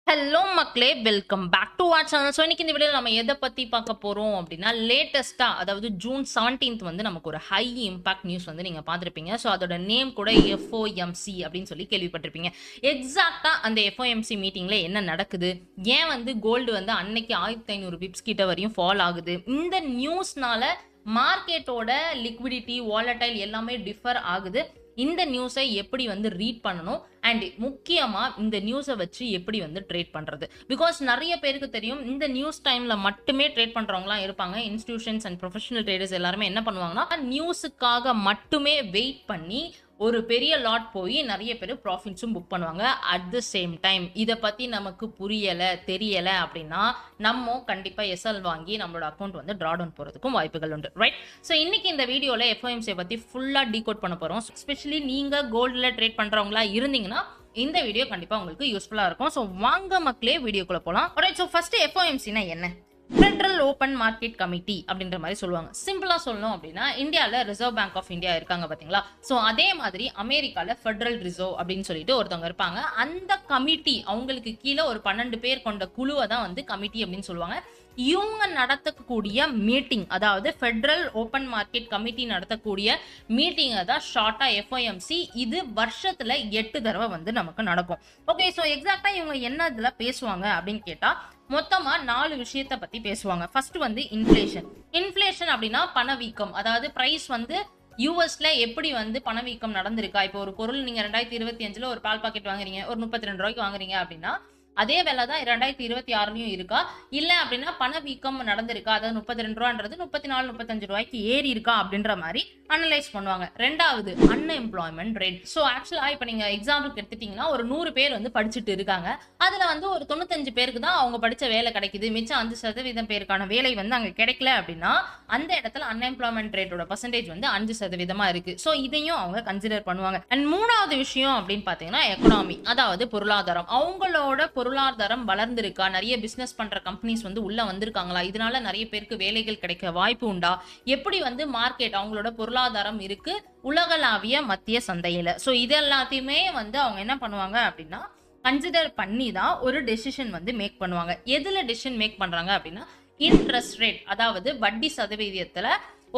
Hello மக்களே, welcome back to our channel. So இன்னைக்கு இந்த வீடியோவில் நம்ம எதை பற்றி பார்க்க போகிறோம் அப்படின்னா, லேட்டஸ்ட்டாக அதாவது ஜூன் 17th வந்து நமக்கு ஒரு ஹை இம்பாக்ட் நியூஸ் வந்து நீங்கள் பார்த்துருப்பீங்க. ஸோ அதோட நேம் கூட FOMC அப்படின்னு சொல்லி கேள்விப்பட்டிருப்பீங்க. எக்ஸாக்டாக அந்த FOMC மீட்டிங்கில் என்ன நடக்குது, ஏன் வந்து கோல்டு வந்து அன்னைக்கு 1500 பிப்ஸ் கிட்ட வரையும் ஃபால் ஆகுது, இந்த நியூஸ்னால மார்க்கெட்டோட லிக்விடிட்டி வாலடைல் எல்லாமே டிஃபர் ஆகுது. இந்த நியூஸை எப்படி வந்து ரீட் பண்ணணும் அண்ட் முக்கியமாக இந்த நியூஸை வச்சு எப்படி வந்து ட்ரேட் பண்ணுறது. பிகாஸ் நிறைய பேருக்கு தெரியும், இந்த நியூஸ் டைமில் மட்டுமே ட்ரேட் பண்ணுறவங்களாம் இருப்பாங்க. இன்ஸ்டிடியூஷன்ஸ் அண்ட் ப்ரொஃபஷனல் ட்ரேடர்ஸ் எல்லாருமே என்ன பண்ணுவாங்கன்னா, நியூஸுக்காக மட்டுமே வெயிட் பண்ணி ஒரு பெரிய லாட் போய் நிறைய பேர் ப்ராஃபிட்ஸும் புக் பண்ணுவாங்க. அட் த சேம் டைம் இதை பற்றி நமக்கு புரியலை தெரியலை அப்படின்னா நம்ம கண்டிப்பாக எஸ்எல் வாங்கி நம்மளோட அக்கௌண்ட் வந்து ட்ரா டவுன் போகிறதுக்கும் வாய்ப்புகள் உண்டு, ரைட்? ஸோ இன்னைக்கு இந்த வீடியோவில் FOMC பற்றி ஃபுல்லாக டீகோட் பண்ண போகிறோம். ஸ்பெஷலி நீங்கள் கோல்டில் ட்ரேட் பண்ணுறவங்களா இருந்தீங்கன்னா இந்த வீடியோ கண்டிப்பாக உங்களுக்கு யூஸ்ஃபுல்லாக இருக்கும். ஸோ வாங்க மக்களே வீடியோக்குள்ளே போகலாம். ரைட், ஸோ ஃபர்ஸ்ட் FOMCனா என்ன? ஃபெடரல் ஓப்பன் மார்க்கெட் கமிட்டி அப்படின்ற மாதிரி சொல்லுவாங்க. சிம்பிளா சொல்லணும் அப்படின்னா, இந்தியாவில் ரிசர்வ் பேங்க் ஆஃப் இந்தியா இருக்காங்க பாத்தீங்களா? ஸோ அதே மாதிரி அமெரிக்கால ஃபெடரல் ரிசர்வ் அப்படின்னு சொல்லிட்டு ஒருத்தவங்க இருப்பாங்க. அந்த கமிட்டி அவங்களுக்கு கீழே ஒரு 12 பேர் கொண்ட குழுவை தான் வந்து கமிட்டி அப்படின்னு சொல்லுவாங்க. இவங்க நடத்தக்கூடிய மீட்டிங், அதாவது ஃபெடரல் ஓப்பன் மார்க்கெட் கமிட்டி நடத்தக்கூடிய மீட்டிங்கை தான் ஷார்ட்டா FOMC. இது வருஷத்துல 8 தடவை வந்து நமக்கு நடக்கும். ஓகே, ஸோ எக்ஸாக்டா இவங்க என்ன இதுல பேசுவாங்க அப்படின்னு கேட்டா, மொத்தமா 4 விஷயத்த பத்தி பேசுவாங்க. ஃபர்ஸ்ட் வந்து இன்ஃப்ளேஷன் அப்படின்னா பணவீக்கம், அதாவது பிரைஸ் வந்து யூஎஸ்ல எப்படி வந்து பணவீக்கம் நடந்திருக்கா. இப்போ ஒரு பொருள் நீங்க 2025 ஒரு பால் பாக்கெட் வாங்குறீங்க, ஒரு 32 ரூபாய்க்கு வாங்குறீங்க அப்படின்னா அதே வேலை தான் 2026லயும் இருக்கா, இல்ல அப்படின்னா பணவீக்கம் நடந்திருக்கா, அதாவது 32 ரூபான்றது 34 35 ரூபாய்க்கு ஏறி இருக்கா அப்படின்ற மாதிரி அனலைஸ் பண்ணுவாங்க. ரெண்டாவது அன்எம்ப்ளாய்மெண்ட் ரேட். ஸோ ஆக்சுவலா இப்போ நீங்க எக்ஸாம்பிளுக்கு எடுத்துட்டீங்கன்னா, ஒரு 100 பேர் வந்து படிச்சுட்டு இருக்காங்க, அதுல வந்து ஒரு 95 பேருக்கு தான் அவங்க படிச்ச வேலை கிடைக்குது, மிச்சம் 5% பேருக்கான வேலை வந்து அங்க கிடைக்கல அப்படின்னா அந்த இடத்துல அன்எம்ப்ளாய்மெண்ட் ரேட்டோட பர்சன்டேஜ் வந்து 5% இருக்கு. ஸோ இதையும் அவங்க கன்சிடர் பண்ணுவாங்க. அண்ட் மூணாவது விஷயம் அப்படின்னு பாத்தீங்கன்னா எக்கனாமி, அதாவது பொருளாதாரம். அவங்களோட பொருளாதாரம் வளர்ந்திருக்கா, நிறைய பிசினஸ் பண்ற கம்பெனிஸ் வந்து உள்ள வந்திருக்காங்களா, இதனால நிறைய பேருக்கு வேலைகள் கிடைக்க வாய்ப்பு உண்டா, எப்படி வந்து மார்க்கெட் அவங்களோட பொருளாதாரம் இருக்கு உலகளாவிய மத்திய சந்தையில. சோ இது எல்லாத்தையுமே வந்து அவங்க என்ன பண்ணுவாங்க அப்படின்னா கன்சிடர் பண்ணி தான் ஒரு டெசிஷன் வந்து மேக் பண்ணுவாங்க. எதுல டெசிஷன் மேக் பண்றாங்க அப்படின்னா இன்ட்ரெஸ்ட் ரேட், அதாவது வட்டி சதவீதத்துல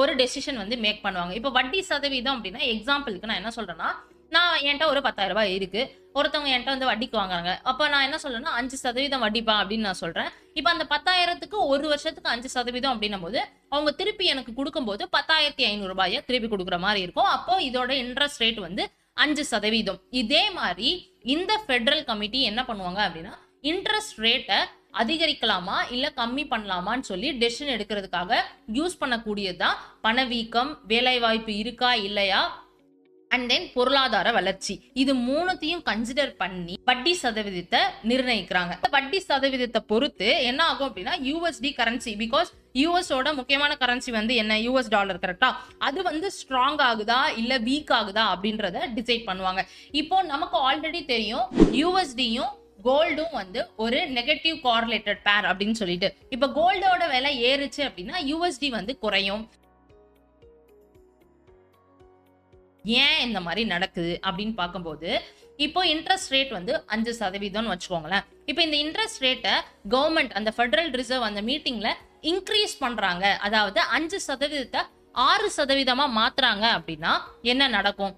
ஒரு டெசிஷன் வந்து மேக் பண்ணுவாங்க. இப்போ வட்டி சதவீதம் அப்படின்னா எக்ஸாம்பிளுக்கு நான் என்ன சொல்றேன்னா, நான் என்கிட்ட ஒரு 10,000 ரூபாய் இருக்கு, ஒருத்தவங்க என்கிட்ட வந்து வட்டிக்கு வாங்குறாங்க. அப்ப நான் என்ன சொல்றேன்னா 5% வட்டிப்பா அப்படின்னு நான் சொல்றேன். இப்ப அந்த 10,000க்கு ஒரு வருஷத்துக்கு 5% அப்படின்னும் போது அவங்க திருப்பி எனக்கு கொடுக்கும்போது 10,500 ரூபாயை திருப்பி கொடுக்குற மாதிரி இருக்கும். அப்போ இதோட இன்ட்ரெஸ்ட் ரேட் வந்து 5%. இதே மாதிரி இந்த ஃபெடரல் கமிட்டி என்ன பண்ணுவாங்க அப்படின்னா இன்ட்ரெஸ்ட் ரேட்டை அதிகரிக்கலாமா இல்ல கம்மி பண்ணலாமான்னு சொல்லி டெசிஷன் எடுக்கிறதுக்காக யூஸ் பண்ணக்கூடியதுதான் பணவீக்கம், வேலை வாய்ப்பு இருக்கா இல்லையா, அண்ட் தென் பொருளாதார வளர்ச்சி. இது மூணுத்தையும் கன்சிடர் பண்ணி வட்டி சதவீதத்தை நிர்ணயிக்கிறாங்க. வட்டி சதவீதத்தை பொறுத்து என்ன ஆகும் அப்படின்னா USD கரன்சி, பிகாஸ் யூஎஸோட முக்கியமான கரன்சி வந்து என்ன, US டாலர், கரெக்டா? அது வந்து ஸ்ட்ராங் ஆகுதா இல்ல வீக் ஆகுதா அப்படின்றத டிசைட் பண்ணுவாங்க. இப்போ நமக்கு ஆல்ரெடி தெரியும் USDயும் கோல்டும் வந்து ஒரு நெகட்டிவ் கார்லேட்டட் பேர் அப்படின்னு சொல்லிட்டு. இப்ப கோல்டோட விலை ஏறுச்சு அப்படின்னா USD வந்து குறையும். ஏன் இந்த மாதிரி நடக்குது அப்படின்னு பார்க்கும்போது, இப்போ இன்ட்ரெஸ்ட் ரேட் வந்து 5% வச்சுக்கோங்களேன். இப்போ இந்த இன்ட்ரெஸ்ட் ரேட்டை கவர்மெண்ட் அந்த ஃபெடரல் ரிசர்வ் அந்த மீட்டிங்ல இன்க்ரீஸ் பண்றாங்க, அதாவது 5% 6% மாத்துறாங்க அப்படின்னா என்ன நடக்கும்?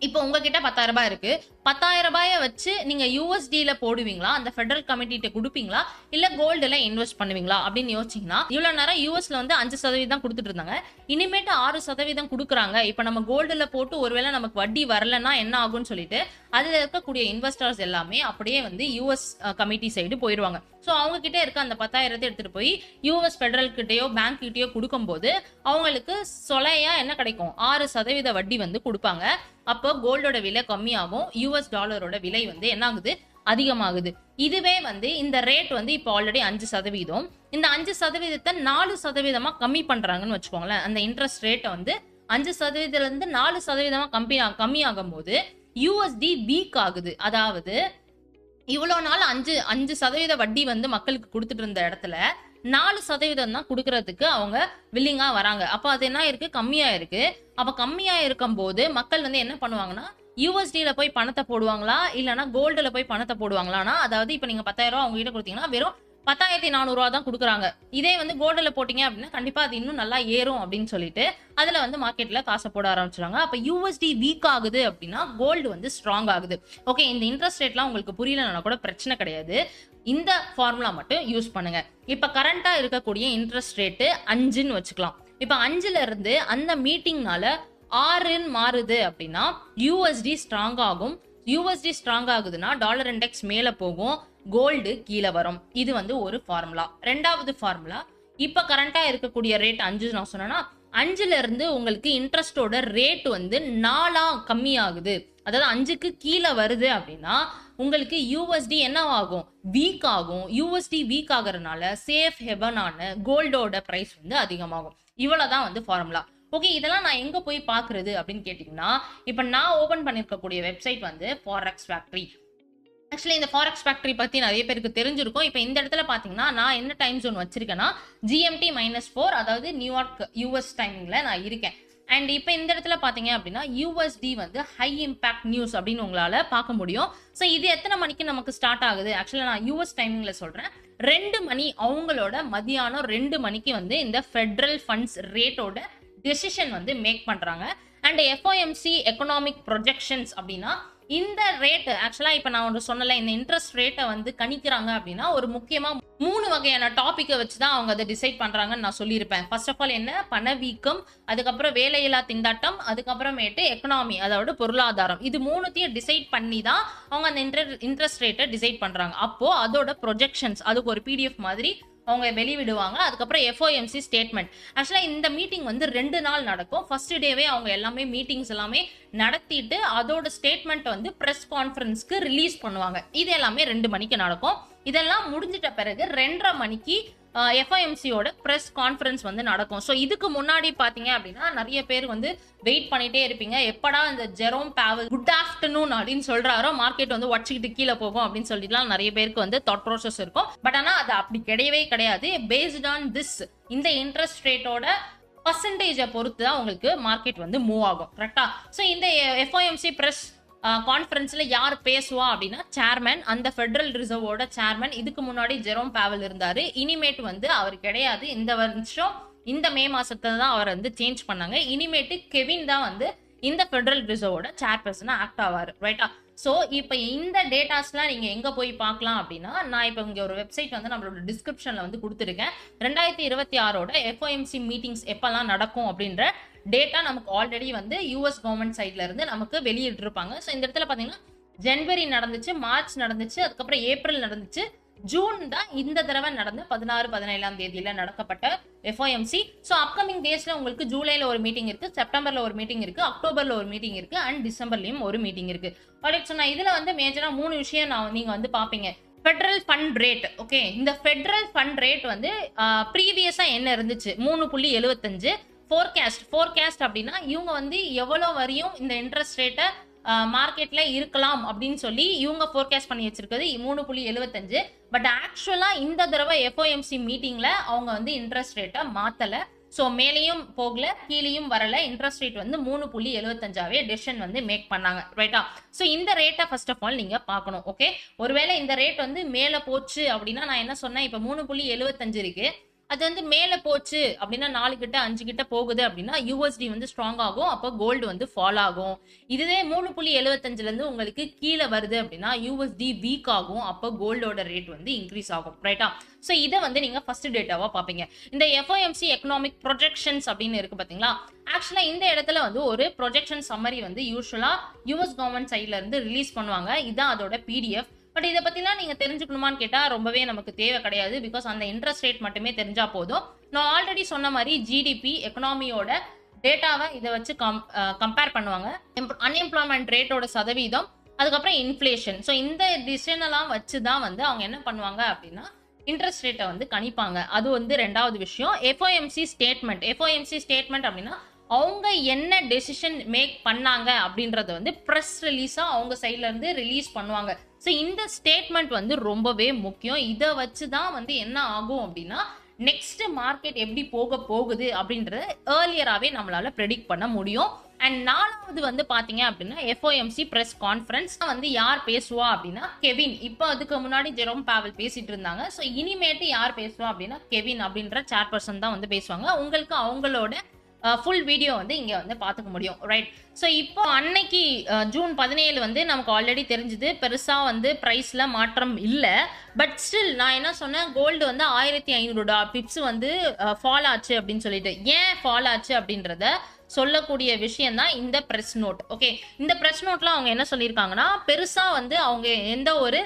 இப்போ உங்ககிட்ட 10,000 ரூபாய் இருக்கு, 10,000 ரூபாயை வச்சு நீங்க USDல போடுவீங்களா, அந்த ஃபெடரல் கமிட்டிட்ட கொடுப்பீங்களா, இல்ல கோல்டுல இன்வெஸ்ட் பண்ணுவீங்களா அப்படின்னு யோசிச்சீங்கன்னா, இவ்வளவு நேரம் யூஎஸ்ல வந்து 5% கொடுத்துட்டு இருந்தாங்க, இனிமேட்டு 6% கொடுக்குறாங்க. இப்ப நம்ம கோல்டுல போட்டு ஒருவேளை நமக்கு வட்டி வரலன்னா என்ன ஆகும்னு சொல்லிட்டு அதுல இருக்கக்கூடிய இன்வெஸ்டர்ஸ் எல்லாமே அப்படியே வந்து US கமிட்டி சைடு போயிடுவாங்க. ஸோ அவங்க கிட்டே இருக்க அந்த 10,000 எடுத்துட்டு போய் US ஃபெடரல் கிட்டயோ பேங்க் கிட்டயோ கொடுக்கும்போது அவங்களுக்கு சொலையா என்ன கிடைக்கும், 6% வட்டி வந்து கொடுப்பாங்க. அப்போ கோல்டோட விலை கம்மியாகும், US டாலரோட விலை வந்து என்ன ஆகுது, அதிகமாகுது. இதுவே வந்து இந்த ரேட் வந்து இப்போ ஆல்ரெடி 5%, இந்த 5%த்தை 4% கம்மி பண்றாங்கன்னு வச்சுக்கோங்களேன். அந்த இன்ட்ரெஸ்ட் ரேட்டை வந்து 5%ல இருந்து 4% கம்மியாகும் போது USD வீக் ஆகுது. அதாவது இவ்வளவு நாள் 5% வட்டி வந்து மக்களுக்கு கொடுத்துட்டு இருந்த இடத்துல 4% தான் கொடுக்கறதுக்கு அவங்க வில்லிங்கா வராங்க. அப்ப அது என்ன இருக்கு, கம்மியா இருக்கு. அப்ப கம்மியா இருக்கும்போது மக்கள் வந்து என்ன பண்ணுவாங்கன்னா, யூஎஸ்டில போய் பணத்தை போடுவாங்களா இல்லனா கோல்டுல போய் பணத்தை போடுவாங்களானா, அதாவது இப்ப நீங்க 10,000 அவங்க கிட்ட கொடுத்தீங்கன்னா வெறும் 10,400 தான் கொடுக்குறாங்க. இதே வந்து கோல்டுல போட்டீங்க அப்படின்னா கண்டிப்பா அது இன்னும் நல்லா ஏறும் அப்படின்னு சொல்லிட்டு அதுல வந்து மார்க்கெட்ல காசை போட ஆரம்பிச்சிருவாங்க. அப்ப யூஎஸ்டி வீக் ஆகுது அப்படின்னா கோல்டு வந்து ஸ்ட்ராங் ஆகுது. ஓகே, இந்த இன்ட்ரெஸ்ட் ரேட்லாம் உங்களுக்கு புரியலன்னா கூட பிரச்சனை கிடையாது. இந்த ஃபார்முலா மட்டும் யூஸ் பண்ணுங்க. இப்ப கரண்டா இருக்கக்கூடிய இன்ட்ரெஸ்ட் ரேட்டு 5ன்னு வச்சுக்கலாம். இப்ப 5ல இருந்து அந்த மீட்டிங்னால 6ன்னு மாறுது அப்படின்னா யூஎஸ்டி ஸ்ட்ராங் ஆகும். யூஎஸ்டி ஸ்ட்ராங் ஆகுதுன்னா டாலர் இண்டெக்ஸ் மேல போகும், கோல்டு கீழே வரும். இது வந்து ஒரு ஃபார்முலா. ரெண்டாவது ஃபார்முலா, இப்ப கரண்டா இருக்கக்கூடிய ரேட் 5 நான் சொன்னேன்னா 5ல இருந்து உங்களுக்கு இன்ட்ரெஸ்டோட ரேட் வந்து 4 கம்மி ஆகுது, அதாவது 5க்கு கீழே வருது அப்படின்னா உங்களுக்கு யூஎஸ்டி என்ன ஆகும், வீக் ஆகும். யூஎஸ்டி வீக் ஆகுறதுனால சேஃப் ஹெவனான கோல்டோட பிரைஸ் வந்து அதிகமாகும். இவ்வளவுதான் வந்து ஃபார்முலா. ஓகே, இதெல்லாம் நான் எங்க போய் பாக்குறது அப்படின்னு கேட்டீங்கன்னா, இப்ப நான் ஓபன் பண்ணிருக்கக்கூடிய வெப்சைட் வந்து ஃபாரெக்ஸ் ஃபேக்டரி. ஆக்சுவலி இந்த ஃபாரெக்ஸ் ஃபேக்டரி பத்தி நிறைய பேருக்கு தெரிஞ்சிருக்கும். இப்போ இந்த இடத்துல பாத்தீங்கன்னா நான் என்ன டைம் ஜோன் வச்சிருக்கேன்னா GMT -4, அதாவது நியூயார்க் யூஎஸ் டைமிங்ல நான் இருக்கேன். அண்ட் இப்போ இந்த இடத்துல பாத்தீங்க அப்படின்னா யூஎஸ்டி வந்து ஹை இம்பாக்ட் நியூஸ் அப்படின்னு உங்களால பார்க்க முடியும். ஸோ இது எத்தனை மணிக்கு நமக்கு ஸ்டார்ட் ஆகுது, ஆக்சுவலா நான் யூஎஸ் டைமிங்ல சொல்றேன். 2 மணி, அவங்களோட மதியானம் 2 மணிக்கு வந்து இந்த ஃபெடரல் ஃபண்ட்ஸ் ரேட்டோட டெசிஷன் வந்து மேக் பண்றாங்க. அண்ட் FOMC எக்கனாமிக் ப்ரொஜெக்ஷன்ஸ் அப்படின்னா இந்த ரேட் ஆக்சுவலா இப்ப நான் ஒன்று சொன்னல, இந்த இன்ட்ரெஸ்ட் ரேட்டை வந்து கணிக்கிறாங்க அப்படின்னா ஒரு முக்கியமா 3 வகையான டாபிக்கை வச்சுதான் அவங்க அதை டிசைட் பண்றாங்கன்னு நான் சொல்லியிருப்பேன். ஃபர்ஸ்ட் ஆஃப் ஆல் என்ன, பணவீக்கம், அதுக்கப்புறம் வேலையில்லா திண்டாட்டம், அதுக்கப்புறமேட்டு எக்கனாமி, அதாவது பொருளாதாரம். இது 3த்தையும் டிசைட் பண்ணி தான் அவங்க அந்த இன்ட்ரெஸ்ட் ரேட்டை டிசைட் பண்றாங்க. அப்போ அதோட ப்ரொஜெக்ஷன்ஸ் அதுக்கு ஒரு PDF மாதிரி அவங்க வெளிவிடுவாங்க. அதுக்கப்புறம் FOMC ஸ்டேட்மெண்ட். ஆக்சுவலா இந்த மீட்டிங் வந்து 2 நாள் நடக்கும். ஃபர்ஸ்ட் டேவே அவங்க எல்லாமே மீட்டிங்ஸ் எல்லாமே நடத்திட்டு அதோட ஸ்டேட்மெண்ட் வந்து பிரஸ் கான்ஃபரன்ஸ்க்கு ரிலீஸ் பண்ணுவாங்க. இது எல்லாமே 2 மணிக்கு நடக்கும். இதெல்லாம் முடிஞ்சிட்ட பிறகு 2:30 மணிக்கு FOMCயோட பிரஸ் கான்ஃபரன்ஸ் வந்து நடக்கும். ஸோ இதுக்கு முன்னாடி பாத்தீங்க அப்படின்னா நிறைய பேர் வந்து வெயிட் பண்ணிட்டே இருப்பீங்க, எப்படா இந்த ஜெரோம் பாவல் குட் ஆஃப்டர்நூன் அப்படின்னு சொல்றாரோ மார்க்கெட் வந்து உடச்சிக்கிட்டு கீழே போகும் அப்படின்னு சொல்லிட்டுலாம் நிறைய பேருக்கு வந்து தாட் ப்ராசஸ் இருக்கும். பட் ஆனா அது அப்படி கிடையவே கிடையாது. பேஸ்ட் ஆன் திஸ், இந்த இன்ட்ரெஸ்ட் ரேட்டோட பர்சன்டேஜை பொறுத்து தான் உங்களுக்கு மார்க்கெட் வந்து மூவ் ஆகும். கரெக்டா? ஸோ இந்த FOMC பிரஸ் கான்ஃபரன்ஸ்ல யார் பேசுவா அப்படின்னா சேர்மன், அந்த ஃபெடரல் ரிசர்வோட சேர்மன். இதுக்கு முன்னாடி ஜெரோம் பாவல் இருந்தாரு, இனிமேட்டு வந்து அவர் கிடையாது. இந்த வருஷம் இந்த மே மாசத்துல தான் அவர் வந்து சேஞ்ச் பண்ணாங்க. இனிமேட்டு கெவின் தான் வந்து இந்த ஃபெடரல் ரிசர்வோட சேர்பர்சனா ஆக்ட் ஆவாரு. ரைட்டா? ஸோ இப்போ இந்த டேட்டாஸ்லாம் நீங்க எங்க போய் பார்க்கலாம் அப்படின்னா, நான் இப்போ இங்க ஒரு வெப்சைட் வந்து நம்மளோட டிஸ்கிரிப்ஷன்ல வந்து கொடுத்துருக்கேன். 2026ஓட FOMC மீட்டிங்ஸ் எப்பெல்லாம் நடக்கும் அப்படின்ற டேட்டா நமக்கு ஆல்ரெடி வந்து யூஎஸ் கவர்மெண்ட் சைட்ல இருந்து நமக்கு வெளியிட்டு இருப்பாங்க. ஸோ இந்த இடத்துல பாத்தீங்கன்னா ஜனவரி நடந்துச்சு, மார்ச் நடந்துச்சு, அதுக்கப்புறம் ஏப்ரல் நடந்துச்சு, ஜூன் தான் இந்த தடவை நடந்த 16, 17ஆம் தேதியில நடக்கப்பட்ட FOMC. ஸோ அப்கமிங் டேஸ்ல உங்களுக்கு ஜூலைல ஒரு மீட்டிங் இருக்கு, செப்டம்பர்ல ஒரு மீட்டிங் இருக்கு, அக்டோபர்ல ஒரு மீட்டிங் இருக்கு, அண்ட் டிசம்பர்லயும் ஒரு மீட்டிங் இருக்கு. ஸோ நான் இதுல வந்து மேஜரா 3 விஷயம் நீங்க வந்து பாப்பீங்க. Federal fund rate. ஓகே, இந்த ஃபெடரல் ஃபண்ட் ரேட் வந்து ப்ரீவியஸா என்ன இருந்துச்சு, 3.75. ஃபோர்காஸ்ட் அப்படின்னா இவங்க வந்து எவ்வளவு வரையும் இந்த இன்ட்ரெஸ்ட் ரேட்டை மார்க்கெட்ல இருக்கலாம் அப்படின்னு சொல்லி இவங்க ஃபோர்காஸ்ட் பண்ணி வச்சிருக்கிறது 3.75. பட் ஆக்சுவலா இந்த தடவை FOMC மீட்டிங்ல அவங்க வந்து இன்ட்ரெஸ்ட் ரேட்டை மாத்தல. ஸோ மேலேயும் போகல, கீழேயும் வரல. இன்ட்ரெஸ்ட் ரேட் வந்து 3.75 டெசிஷன் வந்து மேக் பண்ணாங்க. ரைட்டா? ஸோ இந்த ரேட்டை ஃபர்ஸ்ட் ஆஃப் ஆல் நீங்க பார்க்கணும். ஓகே, ஒருவேளை இந்த ரேட் வந்து மேல போச்சு அப்படின்னா, நான் என்ன சொன்னேன், இப்போ 3.75 இருக்கு, அது வந்து மேல போச்சு அப்படின்னா 4 கிட்ட 5 கிட்ட போகுது அப்படின்னா யூஎஸ்டி வந்து ஸ்ட்ராங் ஆகும், அப்போ கோல்டு வந்து ஃபால் ஆகும். இதுவே 3.75ல இருந்து உங்களுக்கு கீழே வருது அப்படின்னா யூஎஸ்டி வீக் ஆகும், அப்போ கோல்டோட ரேட் வந்து இன்க்ரீஸ் ஆகும். ரைட்டா? ஸோ இதை வந்து நீங்க ஃபர்ஸ்ட் டேட்டாவா பாப்பீங்க. இந்த FOMC எக்கனாமிக் ப்ரொஜெக்ஷன்ஸ் அப்படின்னு இருக்கு பாத்தீங்களா, ஆக்சுவலா இந்த இடத்துல வந்து ஒரு ப்ரொஜெக்ஷன் சம்மரி வந்து யூஸ்வலா யூஎஸ் கவர்மெண்ட் சைட்ல இருந்து ரிலீஸ் பண்ணுவாங்க. இதான் அதோட PDF. பட் இதை பத்திலாம் நீங்க தெரிஞ்சுக்கணுமான்னு கேட்டா ரொம்பவே நமக்கு தேவை கிடையாது. பிகாஸ் அந்த இன்ட்ரெஸ்ட் ரேட் மட்டுமே தெரிஞ்சா போதும். நான் ஆல்ரெடி சொன்ன மாதிரி ஜிடிபி எக்கனாமியோட டேட்டாவை இதை வச்சு கம்பேர் பண்ணுவாங்க. அன்எம்ப்ளாய்மெண்ட் ரேட்டோட சதவீதம், அதுக்கப்புறம் இன்ஃபிளேஷன். ஸோ இந்த டிசிஷன் எல்லாம் வச்சுதான் வந்து அவங்க என்ன பண்ணுவாங்க அப்படின்னா இன்ட்ரெஸ்ட் ரேட்டை வந்து கணிப்பாங்க. அது வந்து 2வது விஷயம். FOMC ஸ்டேட்மெண்ட் அப்படின்னா அவங்க என்ன டெசிஷன் மேக் பண்ணாங்க அப்படின்றத வந்து பிரஸ் ரிலீஸா அவங்க சைட்ல இருந்து ரிலீஸ் பண்ணுவாங்க. ஸோ இந்த ஸ்டேட்மெண்ட் வந்து ரொம்பவே முக்கியம். இதை வச்சுதான் வந்து என்ன ஆகும் அப்படின்னா நெக்ஸ்ட் மார்க்கெட் எப்படி போக போகுது அப்படின்றத ஏர்லியராகவே நம்மளால ப்ரெடிக்ட் பண்ண முடியும். அண்ட் நாலாவது வந்து பாத்தீங்க அப்படின்னா FOMC பிரஸ் கான்ஃபரன்ஸ் வந்து யார் பேசுவா அப்படின்னா கெவின். இப்போ அதுக்கு முன்னாடி ஜெரோம் பாவல் பேசிட்டு இருந்தாங்க. ஸோ இனிமேட்டு யார் பேசுவா அப்படின்னா கெவின் அப்படின்ற சேர்பர்சன் தான் வந்து பேசுவாங்க. உங்களுக்கு அவங்களோட ஃபுல் வீடியோ வந்து இங்க வந்து பாத்துக்க முடியும், ரைட்? ஸோ இப்போ அன்னைக்கு ஜூன் 17 வந்து நமக்கு ஆல்ரெடி தெரிஞ்சது, பெருசா வந்து பிரைஸ்ல மாற்றம் இல்லை. பட் ஸ்டில் நான் என்ன சொன்னேன், கோல்டு வந்து 1500 பிப்ஸ் வந்து ஃபால் ஆச்சு அப்படின்னு சொல்லிட்டு. ஏன் ஃபால் ஆச்சு அப்படின்றத சொல்லக்கூடிய விஷயம் தான் இந்த பிரஸ் நோட். ஓகே, இந்த பிரஸ் நோட்ல அவங்க என்ன சொல்லியிருக்காங்கன்னா, பெருசா வந்து அவங்க எந்த ஒரு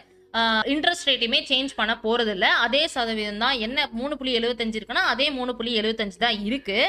இன்ட்ரெஸ்ட் ரேட்டையுமே சேஞ்ச் பண்ண போறது இல்லை. அதே சதவீதம் தான். என்ன 3.75 இருக்குன்னா அதே 3.75 தான் இருக்கு.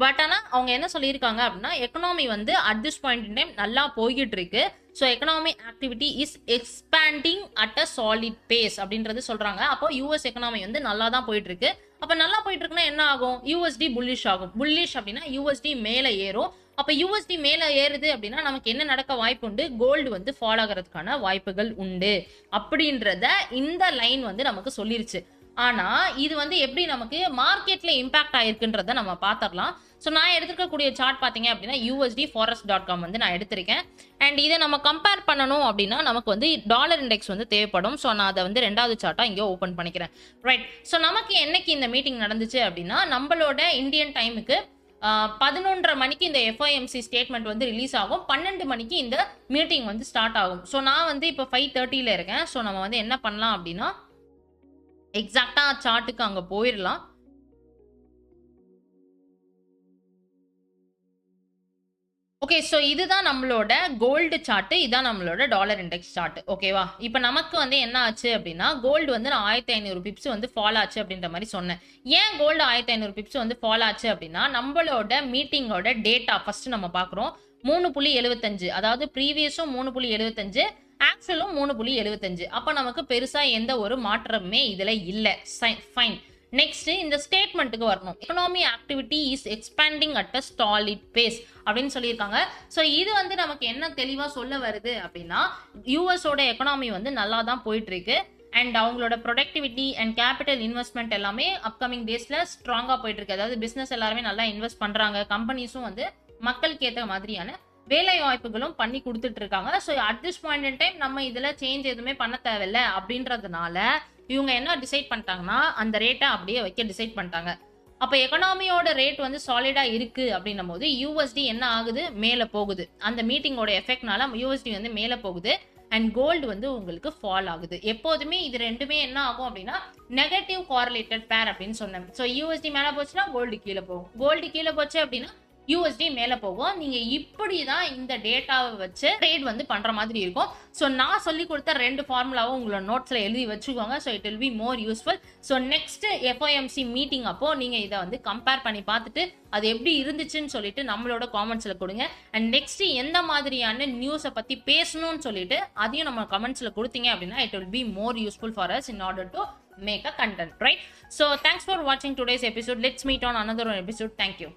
பட் ஆனால் அவங்க என்ன சொல்லியிருக்காங்க அப்படின்னா, எக்கனாமி வந்து at this point in time நல்லா போய்கிட்டு இருக்கு. So economy activity is expanding at a solid pace அப்படின்றது சொல்றாங்க. அப்போ யூஎஸ் எக்கனாமி வந்து நல்லா தான் போயிட்டு இருக்கு. அப்போ நல்லா போயிட்டு இருக்குன்னா என்ன ஆகும்? USD புல்லிஷ் ஆகும். புல்லிஷ் அப்படின்னா USD மேலே ஏறும். அப்போ USD மேலே ஏறுது அப்படின்னா நமக்கு என்ன நடக்க வாய்ப்பு உண்டு? கோல்டு வந்து ஃபால் ஆகிறதுக்கான வாய்ப்புகள் உண்டு அப்படின்றத இந்த லைன் வந்து நமக்கு சொல்லிருச்சு. ஆனா இது வந்து எப்படி நமக்கு மார்க்கெட்ல இம்பாக்ட் ஆயிருக்குன்றத நம்ம பாத்திரலாம். ஸோ நான் எடுத்துக்கக்கூடிய சார்ட் பார்த்தீங்க அப்படின்னா USD Forex.com வந்து நான் எடுத்திருக்கேன். அண்ட் இதை நம்ம கம்பேர் பண்ணணும் அப்படின்னா நமக்கு வந்து டாலர் இண்டெக்ஸ் வந்து தேவைப்படும். ஸோ நான் அதை வந்து ரெண்டாவது சார்ட்டா இங்கே ஓப்பன் பண்ணிக்கிறேன், ரைட்? ஸோ நமக்கு என்னைக்கு இந்த மீட்டிங் நடந்துச்சு அப்படின்னா, நம்மளோட இந்தியன் டைமுக்கு 11:30 மணிக்கு இந்த FOMC ஸ்டேட்மெண்ட் வந்து ரிலீஸ் ஆகும். 12 மணிக்கு இந்த மீட்டிங் வந்து ஸ்டார்ட் ஆகும். ஸோ நான் வந்து இப்போ 5:30 இருக்கேன். ஸோ நம்ம வந்து என்ன பண்ணலாம் அப்படின்னா, எக்ஸாக்டா சார்ட்டுக்கு அங்க போயிடலாம். ஓகே, ஸோ இதுதான் நம்மளோட கோல்டு சார்ட், இதான் நம்மளோட டாலர் இண்டெக்ஸ் சார்ட். ஓகேவா? இப்போ நமக்கு வந்து என்ன ஆச்சு அப்படின்னா, கோல்டு வந்து நான் 1500 பிப்ஸ் வந்து ஃபால் ஆச்சு அப்படின்ற மாதிரி சொன்னேன். ஏன் கோல்டு 1500 பிப்ஸ் வந்து ஃபால் ஆச்சு அப்படின்னா, நம்மளோட மீட்டிங்கோட டேட்டா ஃபர்ஸ்ட் நம்ம பார்க்குறோம். 3.75, அதாவது ப்ரீவியஸும் 3.75, ஆக்சுவலும் 3.75. அப்போ நமக்கு பெருசா எந்த ஒரு மாற்றமுமே இதுல இல்லை. ஃபைன். நெக்ஸ்ட் இந்த ஸ்டேட்மெண்ட்டுக்கு வரணும். Economy activity is expanding at a solid pace அப்படின்னு சொல்லியிருக்காங்க. ஸோ இது வந்து நமக்கு என்ன தெளிவா சொல்ல வருது அப்படின்னா, யூஎஸோட எக்கனாமி வந்து நல்லா தான் போயிட்டு இருக்கு. அண்ட் அவங்களோட ப்ரொடக்டிவிட்டி அண்ட் கேபிட்டல் இன்வெஸ்ட்மெண்ட் எல்லாமே அப்கமிங் டேஸ்ல ஸ்ட்ராங்கா போயிட்டு இருக்கு. அதாவது பிசினஸ் எல்லாருமே நல்லா இன்வெஸ்ட் பண்றாங்க. கம்பெனிஸும் வந்து மக்களுக்கு ஏற்ற மாதிரியான வேலை வாய்ப்புகளும் பண்ணி கொடுத்துட்டு இருக்காங்க. So at this point in time நம்ம இதுல சேஞ்ச் எதுவுமே பண்ண தேவையில்லை அப்படின்றதுனால இவங்க என்ன டிசைட் பண்ணிட்டாங்கன்னா, அந்த ரேட்டை அப்படியே வைக்க டிசைட் பண்ணிட்டாங்க. அப்போ எக்கனாமியோட ரேட் வந்து சாலிடா இருக்கு அப்படின்னும் போது USD என்ன ஆகுது? மேலே போகுது. அந்த மீட்டிங்கோட எஃபெக்ட்னால USD வந்து மேலே போகுது. அண்ட் கோல்டு வந்து உங்களுக்கு ஃபால் ஆகுது. எப்போதுமே இது ரெண்டுமே என்ன ஆகும் அப்படின்னா நெகட்டிவ் கோரிலேட்டட் பேர் அப்படின்னு சொன்னேன். ஸோ USD மேலே போச்சுன்னா கோல்டு கீழே போகும். கோல்டு கீழே போச்சு அப்படின்னா USD மேலே போகும். நீங்க இப்படிதான் இந்த டேட்டாவை வச்சு ட்ரேட் வந்து பண்ற மாதிரி இருக்கும். ஸோ நான் சொல்லி கொடுத்த 2 ஃபார்முலாவும் உங்களோட நோட்ஸ்ல எழுதி வச்சுக்கோங்க. So it will be more useful. So next FOMC meeting அப்போ நீங்க இதை வந்து கம்பேர் பண்ணி பார்த்துட்டு அது எப்படி இருந்துச்சுன்னு சொல்லிட்டு நம்மளோட காமெண்ட்ஸ்ல கொடுங்க. அண்ட் நெக்ஸ்ட் எந்த மாதிரியான நியூஸை பத்தி பேசணும்னு சொல்லிட்டு அதையும் நம்ம கமெண்ட்ஸ்ல கொடுத்தீங்க அப்படின்னா it will be more useful for us in order to make a content, right? So thanks for watching today's episode. Let's meet on another episode. Thank you.